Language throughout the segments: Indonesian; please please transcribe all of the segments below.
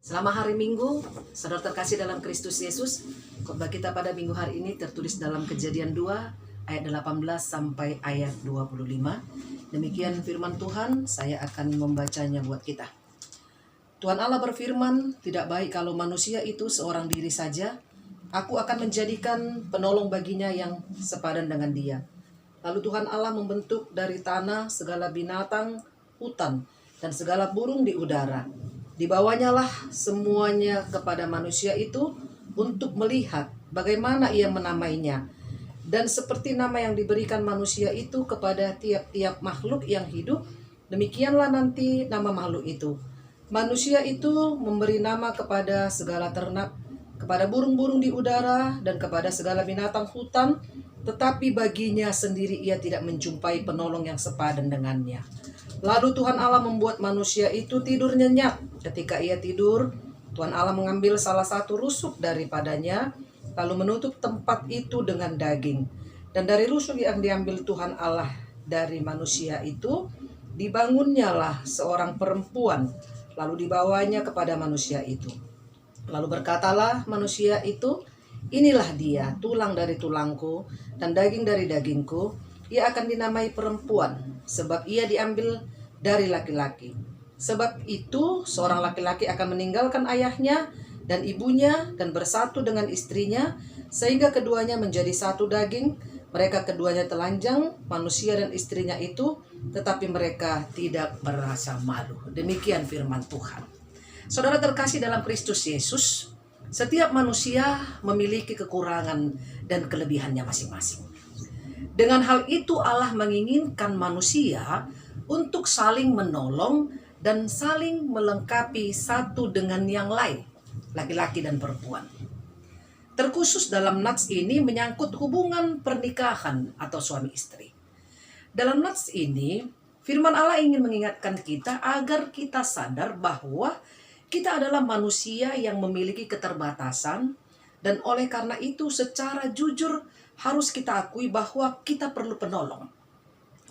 Selamat hari Minggu, saudara terkasih dalam Kristus Yesus. Khotbah kita pada minggu hari ini tertulis dalam Kejadian 2 ayat 18 sampai ayat 25. Demikian firman Tuhan, saya akan membacanya buat kita. Tuhan Allah berfirman, tidak baik kalau manusia itu seorang diri saja. Aku akan menjadikan penolong baginya yang sepadan dengan dia. Lalu Tuhan Allah membentuk dari tanah segala binatang hutan dan segala burung di udara. Dibawanya lah semuanya kepada manusia itu untuk melihat bagaimana ia menamainya. Dan seperti nama yang diberikan manusia itu kepada tiap-tiap makhluk yang hidup, demikianlah nanti nama makhluk itu. Manusia itu memberi nama kepada segala ternak, kepada burung-burung di udara, dan kepada segala binatang hutan, tetapi baginya sendiri ia tidak menjumpai penolong yang sepadan dengannya. Lalu Tuhan Allah membuat manusia itu tidur nyenyak. Ketika ia tidur, Tuhan Allah mengambil salah satu rusuk daripadanya, lalu menutup tempat itu dengan daging. Dan dari rusuk yang diambil Tuhan Allah dari manusia itu, dibangunnyalah seorang perempuan, lalu dibawanya kepada manusia itu. Lalu berkatalah manusia itu, inilah dia, tulang dari tulangku dan daging dari dagingku. Ia akan dinamai perempuan, sebab ia diambil dari laki-laki. Sebab itu seorang laki-laki akan meninggalkan ayahnya dan ibunya dan bersatu dengan istrinya, sehingga keduanya menjadi satu daging. Mereka keduanya telanjang, manusia dan istrinya itu, tetapi mereka tidak merasa malu. Demikian firman Tuhan. Saudara terkasih dalam Kristus Yesus, setiap manusia memiliki kekurangan dan kelebihannya masing-masing. Dengan hal itu Allah menginginkan manusia untuk saling menolong dan saling melengkapi satu dengan yang lain, laki-laki dan perempuan. Terkhusus dalam nats ini menyangkut hubungan pernikahan atau suami istri. Dalam nats ini, firman Allah ingin mengingatkan kita agar kita sadar bahwa kita adalah manusia yang memiliki keterbatasan, dan oleh karena itu secara jujur harus kita akui bahwa kita perlu penolong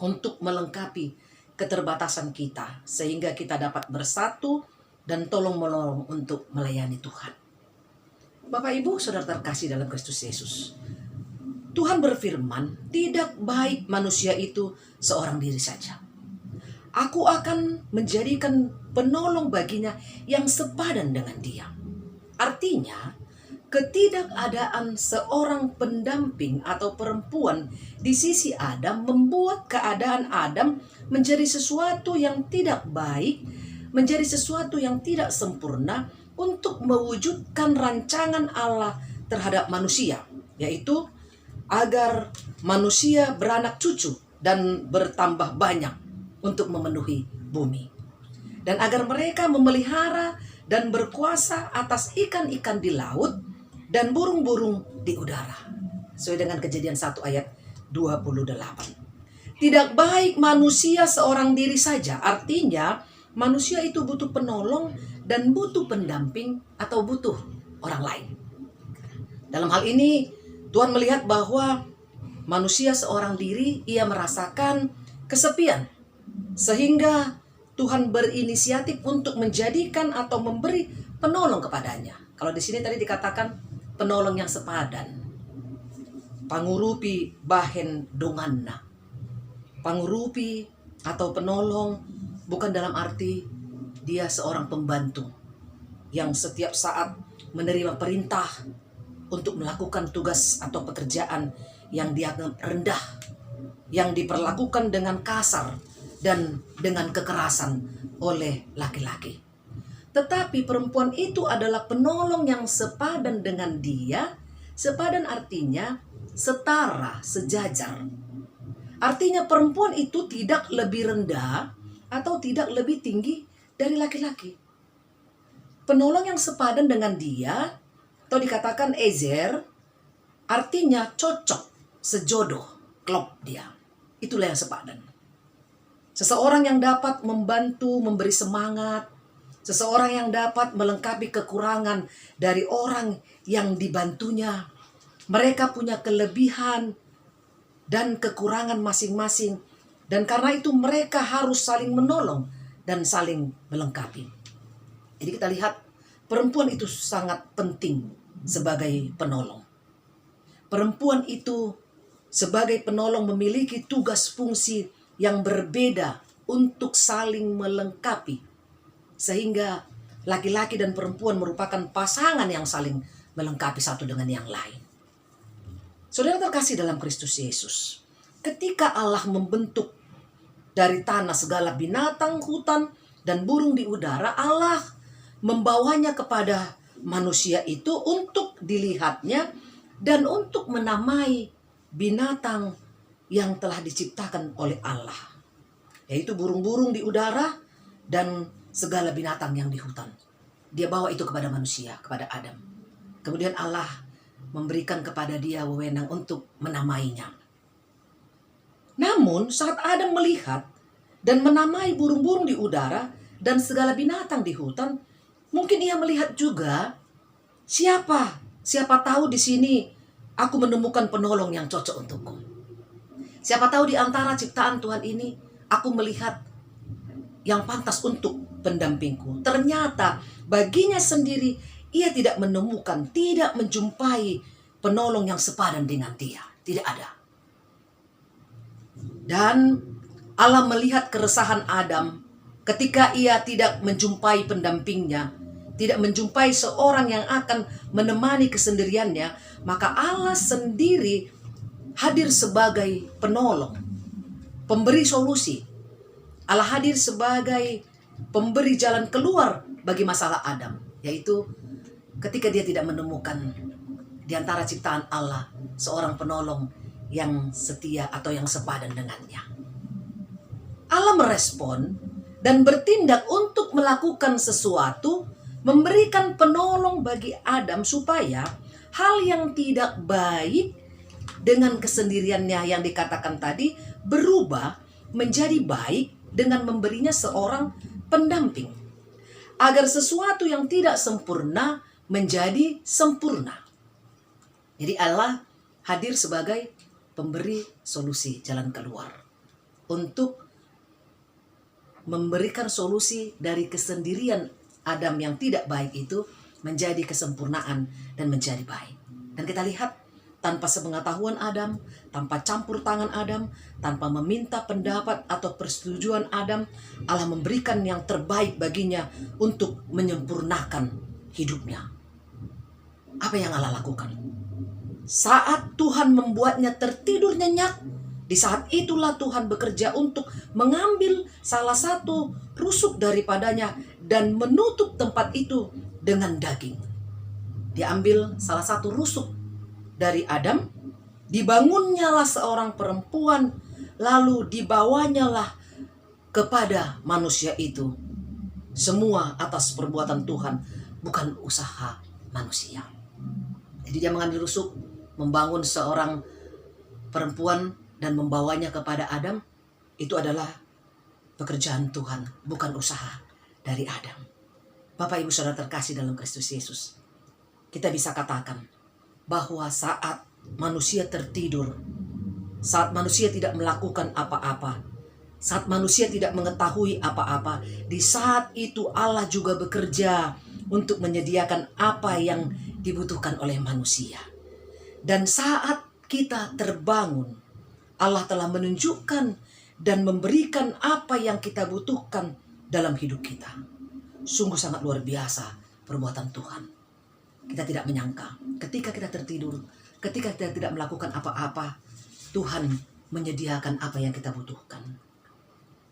untuk melengkapi keterbatasan kita, sehingga kita dapat bersatu dan tolong-menolong untuk melayani Tuhan. Bapak Ibu saudara terkasih dalam Kristus Yesus, Tuhan berfirman, tidak baik manusia itu seorang diri saja. Aku akan menjadikan penolong baginya yang sepadan dengan dia. Artinya, ketidakadaan seorang pendamping atau perempuan di sisi Adam membuat keadaan Adam menjadi sesuatu yang tidak baik, menjadi sesuatu yang tidak sempurna untuk mewujudkan rancangan Allah terhadap manusia, yaitu agar manusia beranak cucu dan bertambah banyak untuk memenuhi bumi, dan agar mereka memelihara dan berkuasa atas ikan-ikan di laut dan burung-burung di udara. Sesuai dengan Kejadian 1 ayat 28. Tidak baik manusia seorang diri saja. Artinya manusia itu butuh penolong dan butuh pendamping atau butuh orang lain. Dalam hal ini Tuhan melihat bahwa manusia seorang diri ia merasakan kesepian, sehingga Tuhan berinisiatif untuk menjadikan atau memberi penolong kepadanya. Kalau di sini tadi dikatakan penolong yang sepadan. Pangurupi bahen donganna. Pangurupi atau penolong bukan dalam arti dia seorang pembantu yang setiap saat menerima perintah untuk melakukan tugas atau pekerjaan yang dianggap rendah, yang diperlakukan dengan kasar dan dengan kekerasan oleh laki-laki. Tetapi perempuan itu adalah penolong yang sepadan dengan dia. Sepadan artinya setara, sejajar. Artinya perempuan itu tidak lebih rendah atau tidak lebih tinggi dari laki-laki. Penolong yang sepadan dengan dia, atau dikatakan ezer, artinya cocok, sejodoh, klop dia. Itulah yang sepadan. Seseorang yang dapat membantu, memberi semangat, seseorang yang dapat melengkapi kekurangan dari orang yang dibantunya. Mereka punya kelebihan dan kekurangan masing-masing. Dan karena itu mereka harus saling menolong dan saling melengkapi. Jadi kita lihat perempuan itu sangat penting sebagai penolong. Perempuan itu sebagai penolong memiliki tugas fungsi yang berbeda untuk saling melengkapi. Sehingga laki-laki dan perempuan merupakan pasangan yang saling melengkapi satu dengan yang lain. Saudara terkasih dalam Kristus Yesus, ketika Allah membentuk dari tanah segala binatang hutan dan burung di udara, Allah membawanya kepada manusia itu untuk dilihatnya dan untuk menamai binatang yang telah diciptakan oleh Allah, yaitu burung-burung di udara dan segala binatang yang di hutan. Dia bawa itu kepada manusia, kepada Adam. Kemudian Allah memberikan kepada dia wewenang untuk menamainya. Namun saat Adam melihat dan menamai burung-burung di udara dan segala binatang di hutan, mungkin ia melihat juga, siapa tahu di sini aku menemukan penolong yang cocok untukku. Siapa tahu di antara ciptaan Tuhan ini aku melihat yang pantas untuk pendampingku. Ternyata baginya sendiri ia tidak menemukan, tidak menjumpai penolong yang sepadan dengan dia. Tidak ada. Dan Allah melihat keresahan Adam ketika ia tidak menjumpai pendampingnya, tidak menjumpai seorang yang akan menemani kesendiriannya, maka Allah sendiri hadir sebagai penolong, pemberi solusi. Allah hadir sebagai pemberi jalan keluar bagi masalah Adam, yaitu ketika dia tidak menemukan di antara ciptaan Allah seorang penolong yang setia atau yang sepadan dengannya. Allah merespon dan bertindak untuk melakukan sesuatu, memberikan penolong bagi Adam supaya hal yang tidak baik dengan kesendiriannya yang dikatakan tadi berubah menjadi baik dengan memberinya seorang pendamping, agar sesuatu yang tidak sempurna menjadi sempurna. Jadi Allah hadir sebagai pemberi solusi jalan keluar untuk memberikan solusi dari kesendirian Adam yang tidak baik itu menjadi kesempurnaan dan menjadi baik. Dan kita lihat tanpa sepengetahuan Adam, tanpa campur tangan Adam, tanpa meminta pendapat atau persetujuan Adam, Allah memberikan yang terbaik baginya untuk menyempurnakan hidupnya. Apa yang Allah lakukan? Saat Tuhan membuatnya tertidur nyenyak, di saat itulah Tuhan bekerja untuk mengambil salah satu rusuk daripadanya dan menutup tempat itu dengan daging. Diambil salah satu rusuk dari Adam, dibangunnyalah seorang perempuan, lalu dibawanyalah kepada manusia itu. Semua atas perbuatan Tuhan, bukan usaha manusia. Jadi dia mengambil rusuk, membangun seorang perempuan dan membawanya kepada Adam. Itu adalah pekerjaan Tuhan, bukan usaha dari Adam. Bapak Ibu Saudara terkasih dalam Kristus Yesus, kita bisa katakan bahwa saat manusia tertidur, saat manusia tidak melakukan apa-apa, saat manusia tidak mengetahui apa-apa, di saat itu Allah juga bekerja untuk menyediakan apa yang dibutuhkan oleh manusia. Dan saat kita terbangun, Allah telah menunjukkan dan memberikan apa yang kita butuhkan dalam hidup kita. Sungguh sangat luar biasa perbuatan Tuhan. Kita tidak menyangka ketika kita tertidur, ketika kita tidak melakukan apa-apa, Tuhan menyediakan apa yang kita butuhkan.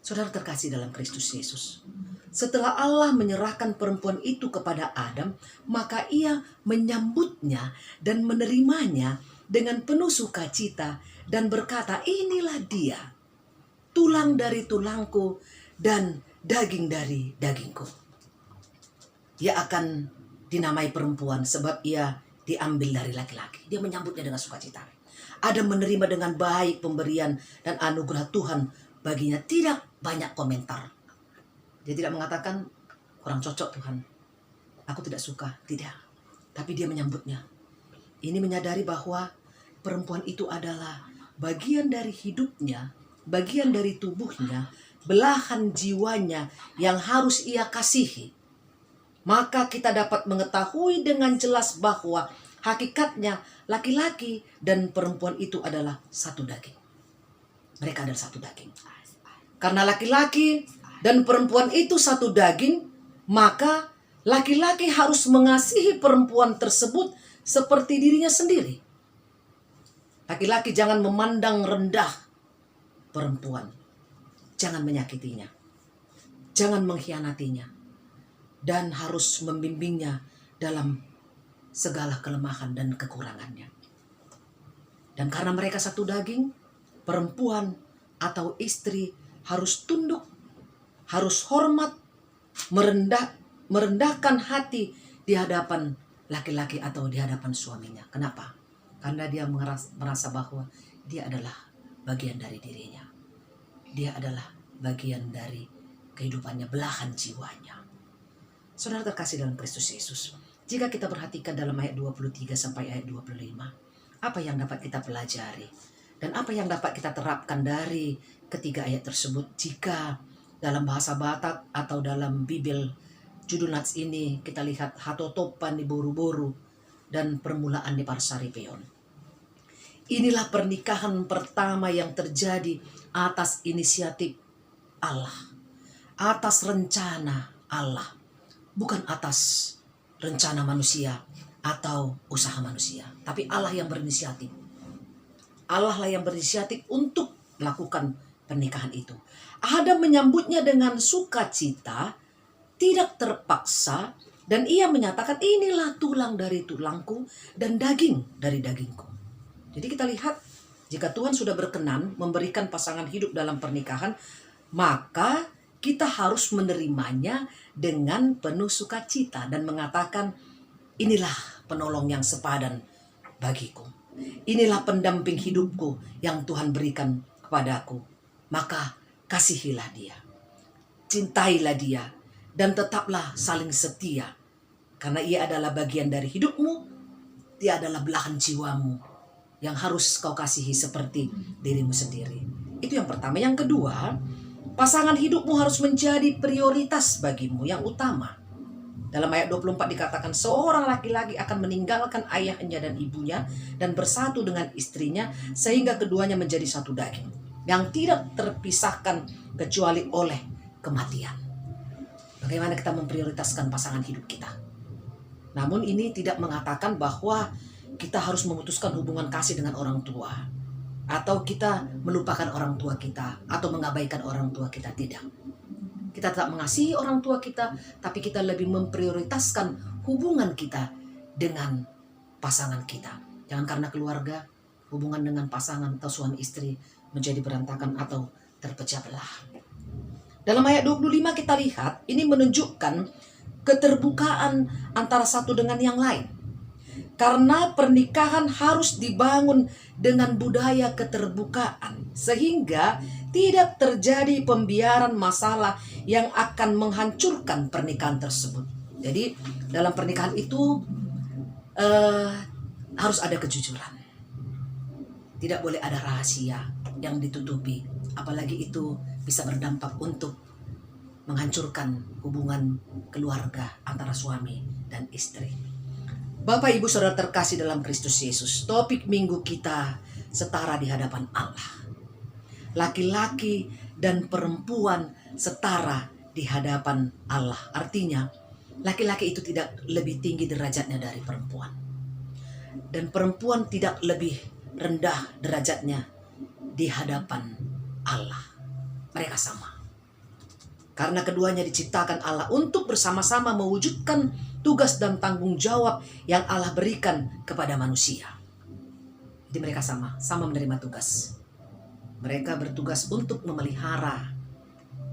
Saudara terkasih dalam Kristus Yesus, setelah Allah menyerahkan perempuan itu kepada Adam, maka ia menyambutnya dan menerimanya dengan penuh sukacita dan berkata, inilah dia, tulang dari tulangku dan daging dari dagingku. Dia akan dinamai perempuan sebab ia diambil dari laki-laki. Dia menyambutnya dengan sukacita. Adam menerima dengan baik pemberian dan anugerah Tuhan baginya. Tidak banyak komentar. Dia tidak mengatakan, kurang cocok Tuhan, aku tidak suka. Tidak. Tapi dia menyambutnya. Ini menyadari bahwa perempuan itu adalah bagian dari hidupnya, bagian dari tubuhnya, belahan jiwanya yang harus ia kasihi. maka kita dapat mengetahui dengan jelas bahwa hakikatnya laki-laki dan perempuan itu adalah satu daging. Mereka adalah satu daging. Karena laki-laki dan perempuan itu satu daging, maka laki-laki harus mengasihi perempuan tersebut seperti dirinya sendiri. Laki-laki jangan memandang rendah perempuan. Jangan menyakitinya. Jangan mengkhianatinya. Dan harus membimbingnya dalam segala kelemahan dan kekurangannya. Dan karena mereka satu daging, perempuan atau istri harus tunduk, harus hormat, merendahkan hati di hadapan laki-laki atau di hadapan suaminya. Kenapa? Karena dia merasa bahwa dia adalah bagian dari dirinya. Dia adalah bagian dari kehidupannya, belahan jiwanya. Saudara terkasih dalam Kristus Yesus, jika kita perhatikan dalam ayat 23 sampai ayat 25, apa yang dapat kita pelajari? Dan apa yang dapat kita terapkan dari ketiga ayat tersebut? Jika dalam bahasa Batak atau dalam Bible judul nats ini kita lihat hatotopan di boru-boru dan permulaan di parsaripeon. Inilah pernikahan pertama yang terjadi atas inisiatif Allah, atas rencana Allah, bukan atas rencana manusia atau usaha manusia, tapi Allah yang berinisiatif. Allah lah yang berinisiatif untuk melakukan pernikahan itu. Adam menyambutnya dengan sukacita, tidak terpaksa, dan ia menyatakan, inilah tulang dari tulangku dan daging dari dagingku. Jadi kita lihat, jika Tuhan sudah berkenan memberikan pasangan hidup dalam pernikahan, maka kita harus menerimanya dengan penuh sukacita dan mengatakan, inilah penolong yang sepadan bagiku. Inilah pendamping hidupku yang Tuhan berikan kepadaku. Maka kasihilah dia, cintailah dia, dan tetaplah saling setia. Karena ia adalah bagian dari hidupmu, dia adalah belahan jiwamu yang harus kau kasihi seperti dirimu sendiri. Itu yang pertama. Yang kedua, pasangan hidupmu harus menjadi prioritas bagimu yang utama. Dalam ayat 24 dikatakan, seorang laki-laki akan meninggalkan ayahnya dan ibunya dan bersatu dengan istrinya sehingga keduanya menjadi satu daging yang tidak terpisahkan kecuali oleh kematian. Bagaimana kita memprioritaskan pasangan hidup kita? Namun ini tidak mengatakan bahwa kita harus memutuskan hubungan kasih dengan orang tua, atau kita melupakan orang tua kita, atau mengabaikan orang tua kita. Tidak. Kita tetap mengasihi orang tua kita, tapi kita lebih memprioritaskan hubungan kita dengan pasangan kita. Jangan karena keluarga, hubungan dengan pasangan atau suami istri menjadi berantakan atau terpecah belah. Dalam ayat 25 kita lihat, ini menunjukkan keterbukaan antara satu dengan yang lain. Karena pernikahan harus dibangun dengan budaya keterbukaan, sehingga tidak terjadi pembiaran masalah yang akan menghancurkan pernikahan tersebut. Jadi dalam pernikahan itu harus ada kejujuran. Tidak boleh ada rahasia yang ditutupi, apalagi itu bisa berdampak untuk menghancurkan hubungan keluarga antara suami dan istri. Bapak Ibu Saudara terkasih dalam Kristus Yesus, topik minggu kita setara di hadapan Allah. Laki-laki dan perempuan setara di hadapan Allah. Artinya, laki-laki itu tidak lebih tinggi derajatnya dari perempuan. Dan perempuan tidak lebih rendah derajatnya di hadapan Allah. Mereka sama. Karena keduanya diciptakan Allah untuk bersama-sama mewujudkan tugas dan tanggung jawab yang Allah berikan kepada manusia. Jadi mereka sama menerima tugas. Mereka bertugas untuk memelihara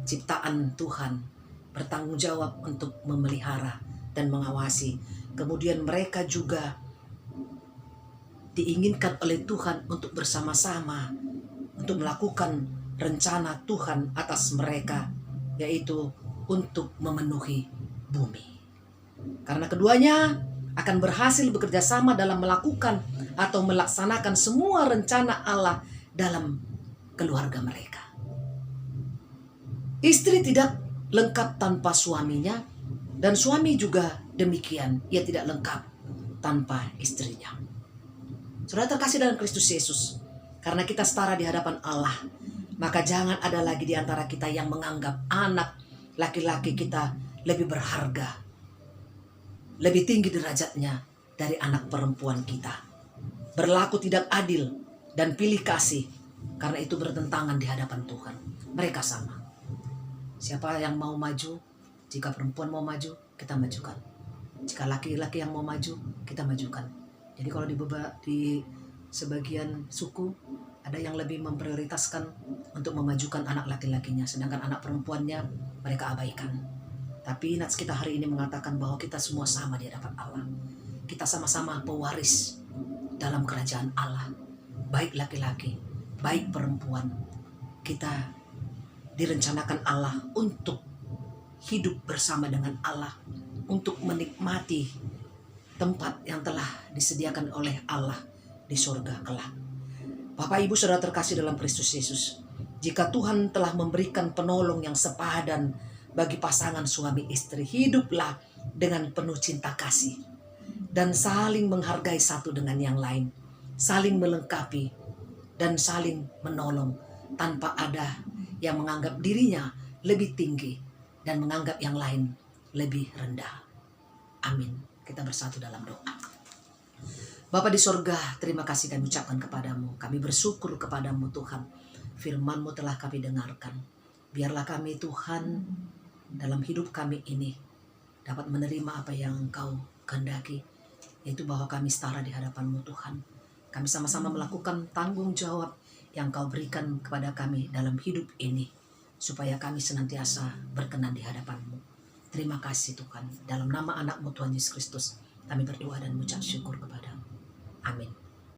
ciptaan Tuhan, bertanggung jawab untuk memelihara dan mengawasi. Kemudian mereka juga diinginkan oleh Tuhan untuk bersama-sama untuk melakukan rencana Tuhan atas mereka, yaitu untuk memenuhi bumi. Karena keduanya akan berhasil bekerja sama dalam melakukan atau melaksanakan semua rencana Allah dalam keluarga mereka. Istri tidak lengkap tanpa suaminya, Dan suami juga demikian, ia tidak lengkap tanpa istrinya. Saudara terkasih dalam Kristus Yesus, karena kita setara di hadapan Allah, maka jangan ada lagi di antara kita yang menganggap anak laki-laki kita lebih berharga, lebih tinggi derajatnya dari anak perempuan kita. Berlaku tidak adil dan pilih kasih, karena itu bertentangan di hadapan Tuhan. Mereka sama. Siapa yang mau maju, jika perempuan mau maju, kita majukan. Jika laki-laki yang mau maju, kita majukan. Jadi kalau di sebagian suku, ada yang lebih memprioritaskan untuk memajukan anak laki-lakinya, sedangkan anak perempuannya mereka abaikan. Tapi nats kita hari ini mengatakan bahwa kita semua sama di hadapan Allah. Kita sama-sama pewaris dalam kerajaan Allah. Baik laki-laki, baik perempuan. Kita direncanakan Allah untuk hidup bersama dengan Allah, untuk menikmati tempat yang telah disediakan oleh Allah di surga kelak. Bapak Ibu Saudara terkasih dalam Kristus Yesus, jika Tuhan telah memberikan penolong yang sepadan bagi pasangan suami istri, hiduplah dengan penuh cinta kasih dan saling menghargai satu dengan yang lain, saling melengkapi dan saling menolong tanpa ada yang menganggap dirinya lebih tinggi dan menganggap yang lain lebih rendah. Amin. Kita bersatu dalam doa. Bapa di sorga, terima kasih kami ucapkan kepadamu. Kami bersyukur kepadamu Tuhan. Firman-Mu telah kami dengarkan. Biarlah kami Tuhan dalam hidup kami ini dapat menerima apa yang Engkau kehendaki, yaitu bahwa kami setara di hadapan-Mu Tuhan. Kami sama-sama melakukan tanggung jawab yang Kau berikan kepada kami dalam hidup ini, supaya kami senantiasa berkenan di hadapan-Mu. Terima kasih Tuhan. Dalam nama anak-Mu Tuhan Yesus Kristus, kami berdoa dan mengucap syukur kepadamu. Amin.